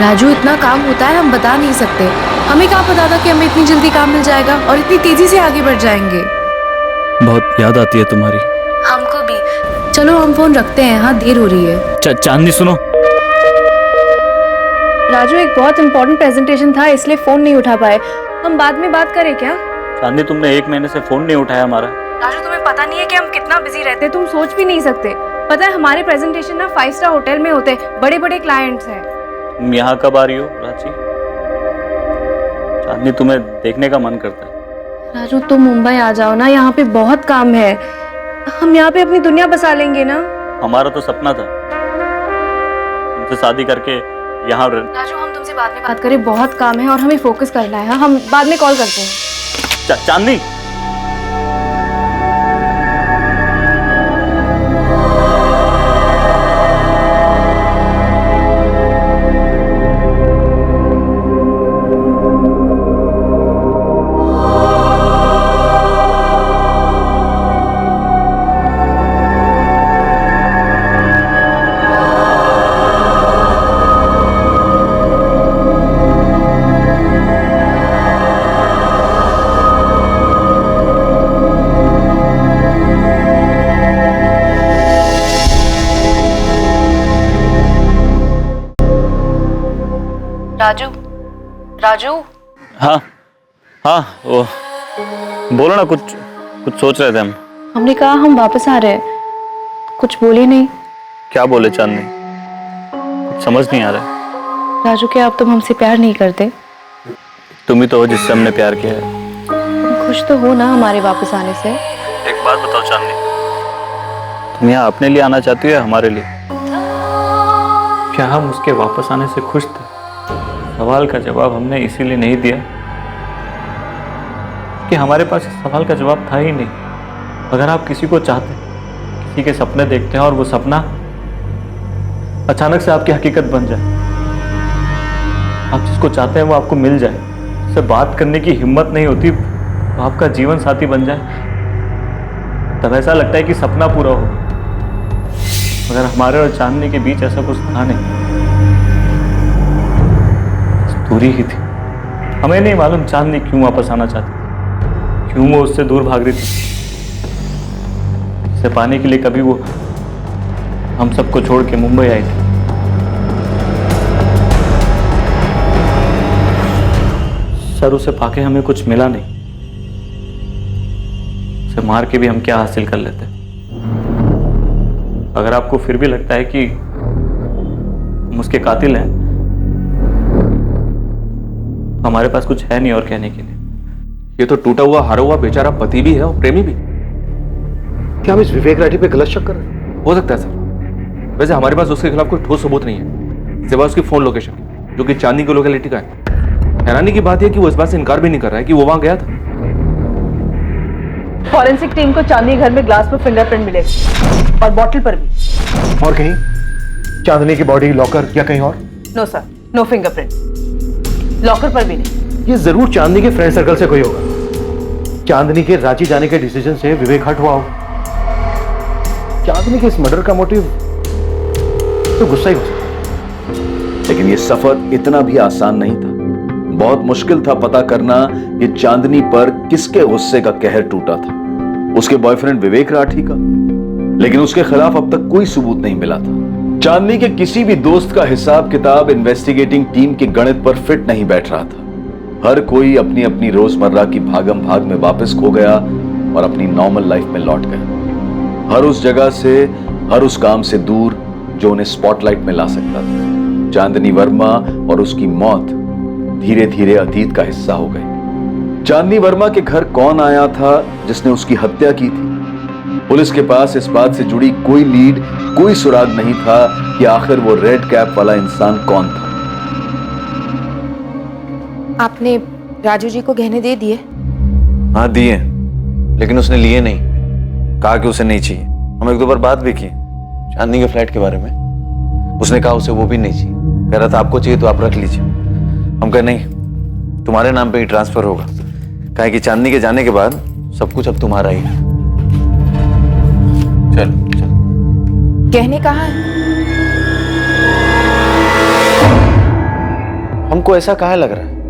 राजू, इतना काम होता है हम बता नहीं सकते। हमें क्या पता था कि हमें इतनी जल्दी काम मिल जाएगा और इतनी तेजी से आगे बढ़ जाएंगे। बहुत याद आती है तुम्हारी। हमको भी। चलो हम फोन रखते हैं, हाँ देर हो रही है। चांदनी सुनो। राजू, एक बहुत इंपॉर्टेंट प्रेजेंटेशन था इसलिए फोन नहीं उठा पाए। हम बाद में बात करें क्या? चांदनी, तुमने 1 महीने से फोन नहीं उठाया हमारा। राजू, तुम्हें पता नहीं है कि हम कितना बिजी रहते हैं, तुम सोच भी नहीं सकते। पता है हमारे प्रेजेंटेशन ना 5 स्टार होटल में होते हैं, बड़े बड़े क्लाइंट्स हैं। तुम यहाँ कब आ रही हो रांची? चांदनी, तुम्हें देखने का मन करता है। राजू, तुम मुंबई आ जाओ ना, यहाँ पे बहुत काम है। हम यहाँ पे अपनी दुनिया बसा लेंगे ना। हमारा तो सपना था तुमसे शादी करके यहाँ। राजू, हम तुमसे बाद में बात करें, बहुत काम है और हमें फोकस करना है। हम बाद में कॉल करते हैं। चांदनी, राजू, राजू। हाँ हाँ, वो बोलो ना कुछ। कुछ सोच रहे थे हम। हमने कहा हम वापस आ रहे हैं, कुछ बोले नहीं। क्या बोले चांदनी? कुछ समझ नहीं आ रहा है। राजू, क्या अब तुम हमसे प्यार नहीं करते? तुम ही तो हो जिससे हमने प्यार किया है। तुम खुश तो हो ना हमारे वापस आने से? एक बात बताओ चांदनी, तुम यहाँ अपने लिए आना चाहती हो या हमारे लिए? क्या हम उसके वापस आने से खुश थे? सवाल का जवाब हमने इसीलिए नहीं दिया कि हमारे पास इस सवाल का जवाब था ही नहीं। अगर आप किसी को चाहते, किसी के सपने देखते हैं और वो सपना अचानक से आपकी हकीकत बन जाए, आप जिसको चाहते हैं वो आपको मिल जाए, उससे बात करने की हिम्मत नहीं होती, वो आपका जीवन साथी बन जाए, तब ऐसा लगता है कि सपना पूरा हो। मगर हमारे और चांदनी के बीच ऐसा कुछ था नहीं, दूरी ही थी। हमें नहीं मालूम चांदनी क्यों वापस आना चाहती थी, क्यों वो उससे दूर भाग रही थी। उसे पाने के लिए कभी वो हम सबको छोड़ के मुंबई आई थी। सर, उसे पाके हमें कुछ मिला नहीं। उसे मार के भी हम क्या हासिल कर लेते। अगर आपको फिर भी लगता है कि हम उसके कातिल हैं, हमारे पास कुछ है नहीं और कहने के लिए। ये तो टूटा हुआ हारा हुआ बेचारा पति भी है और प्रेमी भी। क्या आप इस विवेक राठी पे गलत शक कर रहे हैं? हो सकता है सर। वैसे हमारे पास उसके खिलाफ कोई ठोस सबूत नहीं है, सिवाय उसकी फोन लोकेशन की, जो कि चांदनी की लोकेलिटी का है। हैरानी की बात यह कि वो इस बात से इनकार भी नहीं कर रहा है कि वो वहां गया था। फॉरेंसिक टीम को चांदनी घर में ग्लास पर फिंगरप्रिंट मिले और बॉटल पर भी। और कहीं चांदनी की बॉडी लॉकर या कहीं और? No sir, no fingerprint, locker पर भी नहीं। ये जरूर चांदनी के फ्रेंड सर्कल से कोई होगा। चांदनी के रांची जाने के डिसीजन से विवेक हट हुआ होगा। चांदनी के इस मर्डर का मोटिव तो गुस्सा ही हो सकता है। लेकिन ये सफर इतना भी आसान नहीं था। बहुत मुश्किल था पता करना कि चांदनी पर किसके गुस्से का कहर टूटा था, उसके बॉयफ्रेंड विवेक राठी का। लेकिन उसके खिलाफ अब तक कोई सबूत नहीं मिला था। चांदनी के किसी भी दोस्त का हिसाब किताब इन्वेस्टिगेटिंग टीम के गणित पर फिट नहीं बैठ रहा था। हर कोई अपनी अपनी रोजमर्रा की भागम भाग में वापस खो गया और अपनी नॉर्मल लाइफ में लौट गया, हर उस जगह से, हर उस काम से दूर जो उन्हें स्पॉटलाइट में ला सकता था। चांदनी वर्मा और उसकी मौत धीरे धीरे अतीत का हिस्सा हो गई। चांदनी वर्मा के घर कौन आया था जिसने उसकी हत्या की थी? पुलिस के पास इस बात से जुड़ी कोई लीड, कोई सुराग नहीं था कि आखिर वो रेड कैप वाला इंसान कौन था। आपने राजू जी को गहने दे दिए? हाँ दिए, लेकिन उसने लिए नहीं। कहा कि उसे नहीं चाहिए। हम एक दो बार बात भी की चांदनी के फ्लैट के बारे में। उसने कहा उसे वो भी नहीं चाहिए। कह रहा था आपको चाहिए तो आप रख लीजिए। हम कहे नहीं, तुम्हारे नाम पे ही ट्रांसफर होगा। कहा कि चांदनी के जाने के बाद सब कुछ अब तुम्हारा ही है। चल चल। गहने कहाँ हैं? हमको ऐसा काहे लग रहा है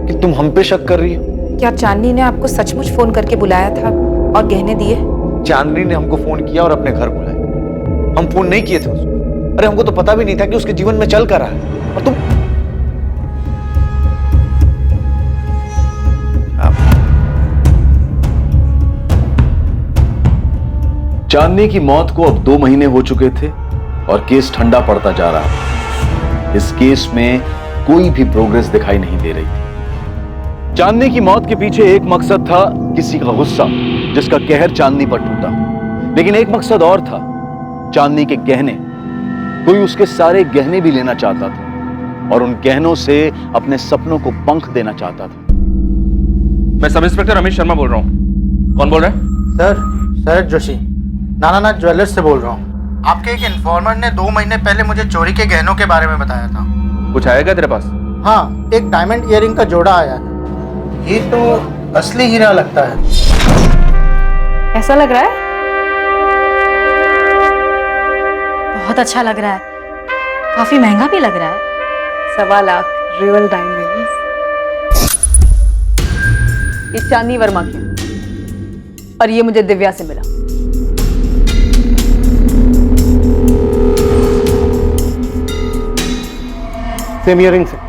कि तुम हम पे शक कर रही हो? क्या चांदनी ने आपको सचमुच फोन करके बुलाया था और गहने दिए? चांदनी ने हमको फोन किया और अपने घर बुलाया। हम फोन नहीं किए थे उसको। अरे हमको तो पता भी नहीं था कि उसके जीवन में चल कर रहा है। और तुम चांदनी की मौत को अब 2 महीने हो चुके थे और केस ठंडा पड़ता जा रहा था। इस केस में कोई भी प्रोग्रेस दिखाई नहीं दे रही थी। चांदनी की मौत के पीछे एक मकसद था, किसी का गुस्सा जिसका कहर चांदनी पर टूटा। लेकिन एक मकसद और था, चांदनी के गहने। कोई उसके सारे गहने भी लेना चाहता था और उन गहनों से अपने सपनों को पंख देना चाहता था। मैं सब इंस्पेक्टर अमित शर्मा बोल रहा हूँ। कौन बोल रहा है? सर, शरद जोशी, नानानाथ ज्वेलर्स से बोल रहा हूँ। आपके एक इन्फॉर्मर ने 2 महीने पहले मुझे चोरी के गहनों के बारे में बताया था। कुछ आएगा तेरे पास? हाँ, एक डायमंड ईयरिंग का जोड़ा आया है। ये तो असली हीरा लगता है। ऐसा लग रहा है? बहुत अच्छा लग रहा है, काफी महंगा भी लग रहा है। 1.25 लाख रियल डायमंड्स। ये चांदनी वर्मा की और ये मुझे दिव्या से मिला। सेम ईयरिंग्स है।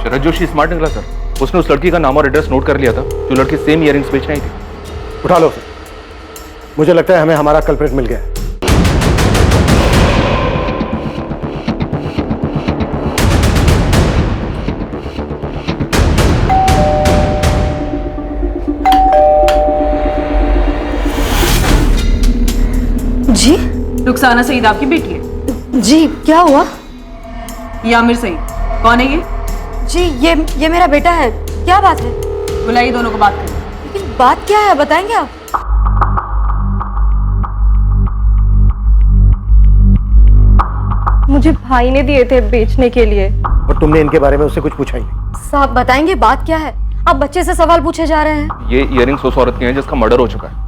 शरद जोशी स्मार्ट निकला सर। उसने उस लड़की का नाम और एड्रेस नोट कर लिया था जो लड़की सेम ईयरिंग्स बेचने आई थी। उठा लो उसे। मुझे लगता है हमें हमारा कल्प्रिट मिल गया है। जी रुखसाना सईद आपकी बेटी है? जी, क्या हुआ? ये आमिर सईद कौन है ये? जी ये मेरा बेटा है। क्या बात है? बुलाइए दोनों को बात करें। लेकिन बात क्या है, बताएंगे आप? मुझे भाई ने दिए थे बेचने के लिए। और तुमने इनके बारे में उससे कुछ पूछा ही नहीं? साहब बताएंगे बात क्या है? आप बच्चे से सवाल पूछे जा रहे हैं। ये इयररिंग्स उस औरत की हैं जिसका मर्डर हो चुका है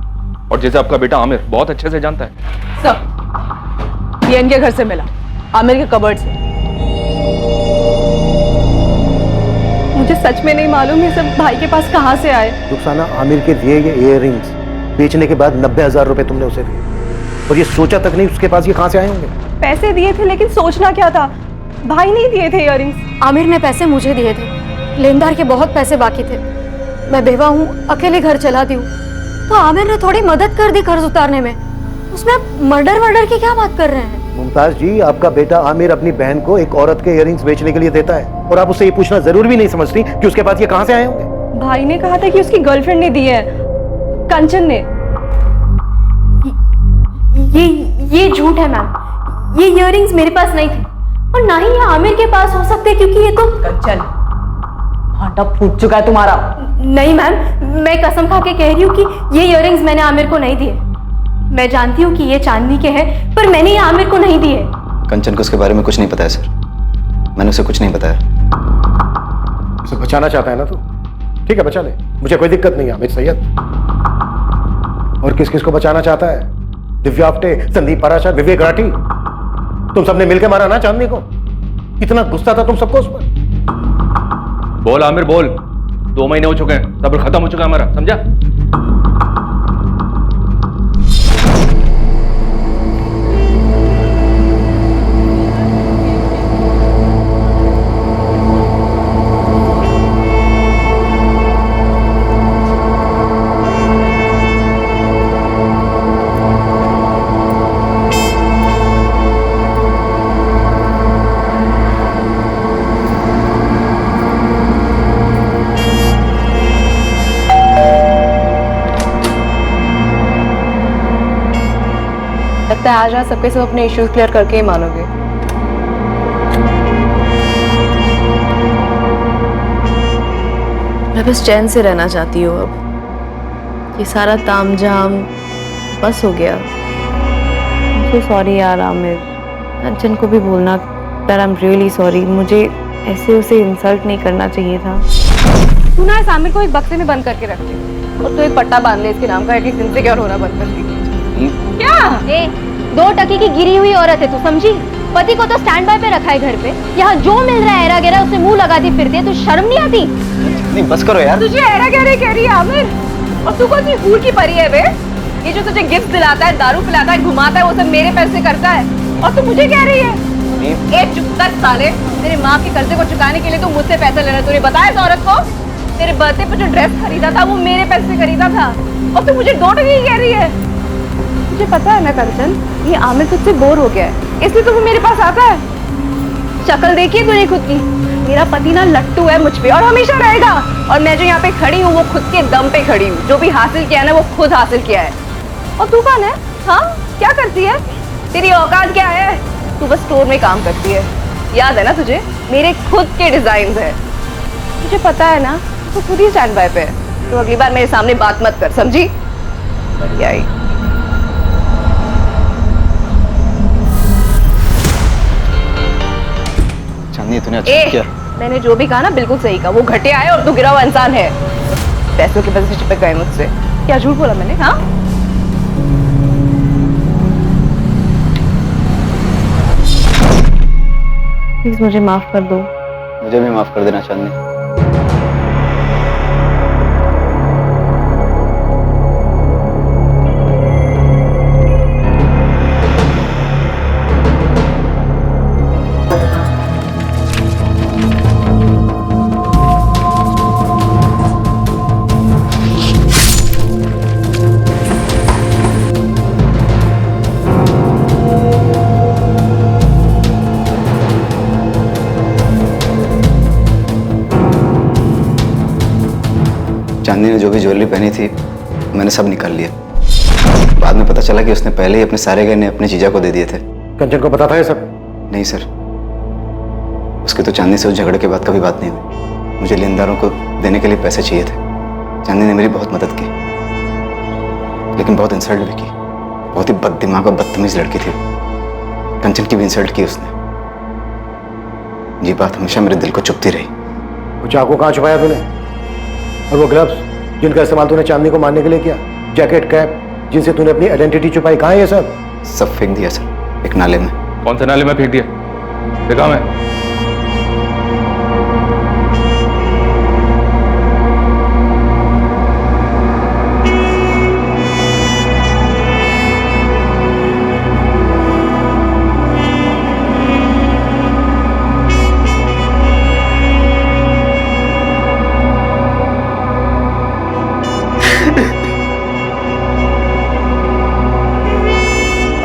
और जिसे आपका बेटा आमिर बहुत अच्छे से जानता है। सब ये इनके घर से मिला, आमिर के कबर्ड से। मुझे सच में नहीं मालूम ये सब भाई के पास कहाँ से आए। रुखसाना, आमिर के दिए ये इयररिंग्स बेचने के बाद 90,000 रुपए तुमने उसे दिए और ये सोचा तक नहीं उसके पास ये कहाँ से आए होंगे? पैसे दिए थे लेकिन सोचना क्या था, भाई नहीं दिए थे इयररिंग्स। आमिर ने पैसे मुझे दिए थे, लेनदार के बहुत पैसे बाकी थे। मैं बेवा हूँ, अकेले घर चलाती हूँ, तो आमिर ने थोड़ी मदद कर दी कर्ज उतारने में। उसमें आप मर्डर की क्या बात कर रहे हैं? मुमताज जी, आपका बेटा आमिर अपनी बहन को एक औरत के इयररिंग्स बेचने के लिए देता है और आप उससे ये पूछना जरूर भी नहीं समझती कि उसके पास ये कहाँ से आए होंगे? भाई ने कहा था कि उसकी गर्लफ्रेंड ने दिए हैं, कंचन ने। ये झूठ है मैम, ये इयररिंग्स मेरे पास नहीं थे और ना ही ये आमिर के पास हो सकते क्योंकि ये तो कंचन भांटा फूट चुका है तुम्हारा। नहीं मैम, मैं कसम खा के कह रही हूँ कि ये इयररिंग्स मैंने आमिर को नहीं दिए। मैं जानती हूँ कि ये चांदनी के हैं, पर मैंने ये आमिर को नहीं दिए। कंचन को उसके बारे में कुछ नहीं पता है सर, मैंने उसे कुछ नहीं बताया। उसे बचाना चाहता है ना तू? ठीक है, बचा ले, मुझे कोई दिक्कत नहीं है आमिर सैयद। और किस किस को बचाना चाहता है? दिव्या आप्टे, संदीप पाराशर, विवेक राठी, तुम सबने मिलकर मारा ना चांदनी को। इतना गुस्सा था तुम सबको उस पर। बोल आमिर बोल, 2 महीने हो चुके हैं, सब्र खत्म हो चुका है हमारा, समझा? लगता है आज रात सबके सब अपने इश्यूज क्लियर करके ही मानोगे। मैं बस चैन से रहना चाहती हूँ अब। ये सारा तामझाम बस हो गया। तो सॉरी यार आमिर, कंचन को भी बोलना that I am really sorry. मुझे ऐसे उसे इंसल्ट नहीं करना चाहिए था। तू ना इस आमिर को एक बक्से में बंद करके रख ले और तू एक पट्टा बांध ले इसके नाम का, एटलीस्ट इनसिक्योर होना बंद कर दे। क्या? 2 टके की गिरी हुई औरत है तू, समझी? पति को तो स्टैंड बाय पे रखा है घर पे, यहाँ जो मिल रहा है एरा गेरा उससे मुंह लगाती फिरती है। तू शर्म नहीं आती? नहीं बस करो यार। तुझे एरा गेरा कह रही है आमिर, और तू कौन सी फूल की परी है बे? ये जो तुझे गिफ्ट दिलाता है, दारू पिलाता है, घुमाता है, वो सब मेरे पैसे करता है और तू मुझे कह रही है? एक चुप कर साले, तेरे माँ के कर्जे को चुकाने के लिए तू मुझसे पैसे ले रहा है। तूने बताया इस औरत को? तेरे बर्थडे पे जो ड्रेस खरीदा था वो मेरे पैसे से खरीदा था और तू मुझे 2 टके कह रही है। मुझे पता है ना कंचन, ये आमिर तुझसे बोर हो गया है, इसलिए तो वो मेरे पास आता है। शक्ल देखी है तूने खुद की? मेरा पति ना लट्टू है मुझ पे और हमेशा रहेगा। और मैं जो यहाँ पे खड़ी हूँ वो खुद के दम पे खड़ी हूँ। जो भी हासिल किया है ना वो खुद हासिल किया है। और तू कौन है? हाँ, क्या करती है? तेरी औकात क्या है? तू बस स्टोर में काम करती है, याद है ना तुझे? मेरे खुद के डिजाइन है, मुझे पता है ना। तू खुद ही स्टैंड बाय पे है, तो अगली बार मेरे सामने बात मत कर, समझी? बढ़िया ही। चांदनी तूने अच्छा किया। मैंने जो भी कहा ना बिल्कुल सही कहा। वो घटिया है और तू गिरा हुआ इंसान है। पैसों की वजह से चिपक गए मुझसे। क्या झूठ बोला मैंने? हाँ, प्लीज मुझे माफ कर दो। मुझे भी माफ कर देना चांदनी। चांदनी ने जो भी ज्वेलरी पहनी थी मैंने सब निकाल लिया। बाद में पता चला कि उसने पहले ही अपने सारे गहने अपनी जीजा को दे दिए थे। कंचन को पता था ये सब? नहीं सर, उसके तो चांदनी से उस झगड़े के बाद कभी बात नहीं हुई। मुझे लेनदारों को देने के लिए पैसे चाहिए थे। चांदनी ने मेरी बहुत मदद की, लेकिन बहुत इंसल्ट भी की। बहुत ही बददिमाग और बदतमीज लड़की थी। कंचन की भी इंसल्ट की उसने। ये बात हमेशा मेरे दिल को चुभती रही। वो चाकू कहाँ छुपाया तूने? और वो ग्लव्स जिनका इस्तेमाल तूने चांदनी को मारने के लिए किया, जैकेट, कैप जिनसे तूने अपनी आइडेंटिटी छुपाई, कहाँ है ये सब? सब फेंक दिया सर, एक नाले में। कौन से नाले में फेंक दिया? देखा मैं।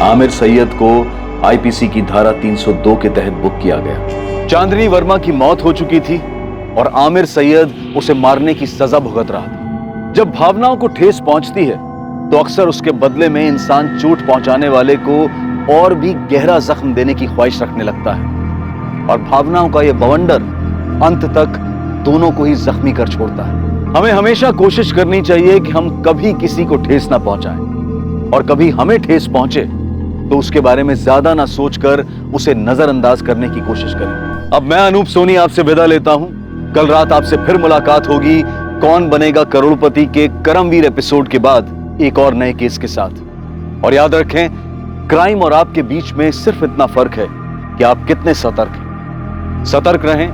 आमिर सैयद को आईपीसी की धारा 302 के तहत बुक किया गया। चांदनी वर्मा की मौत हो चुकी थी और आमिर सैयद उसे मारने की सजा भुगत रहा था। जब भावनाओं को ठेस पहुंचती है तो अक्सर उसके बदले में इंसान चोट पहुंचाने वाले को और भी गहरा जख्म देने की ख्वाहिश रखने लगता है और भावनाओं का यह बवंडर अंत तक दोनों को ही जख्मी कर छोड़ता है। हमें हमेशा कोशिश करनी चाहिए कि हम कभी किसी को ठेस ना पहुंचाएं और कभी हमें ठेस पहुंचे तो उसके बारे में ज्यादा ना सोचकर उसे नजरअंदाज करने की कोशिश करें। अब मैं अनूप सोनी आपसे विदा लेता हूं। कल रात आपसे फिर मुलाकात होगी कौन बनेगा करोड़पति के करमवीर एपिसोड के बाद एक और नए केस के साथ। और याद रखें, क्राइम और आपके बीच में सिर्फ इतना फर्क है कि आप कितने सतर्क हैं। सतर्क रहें,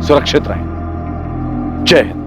सुरक्षित रहें। जय हिंद।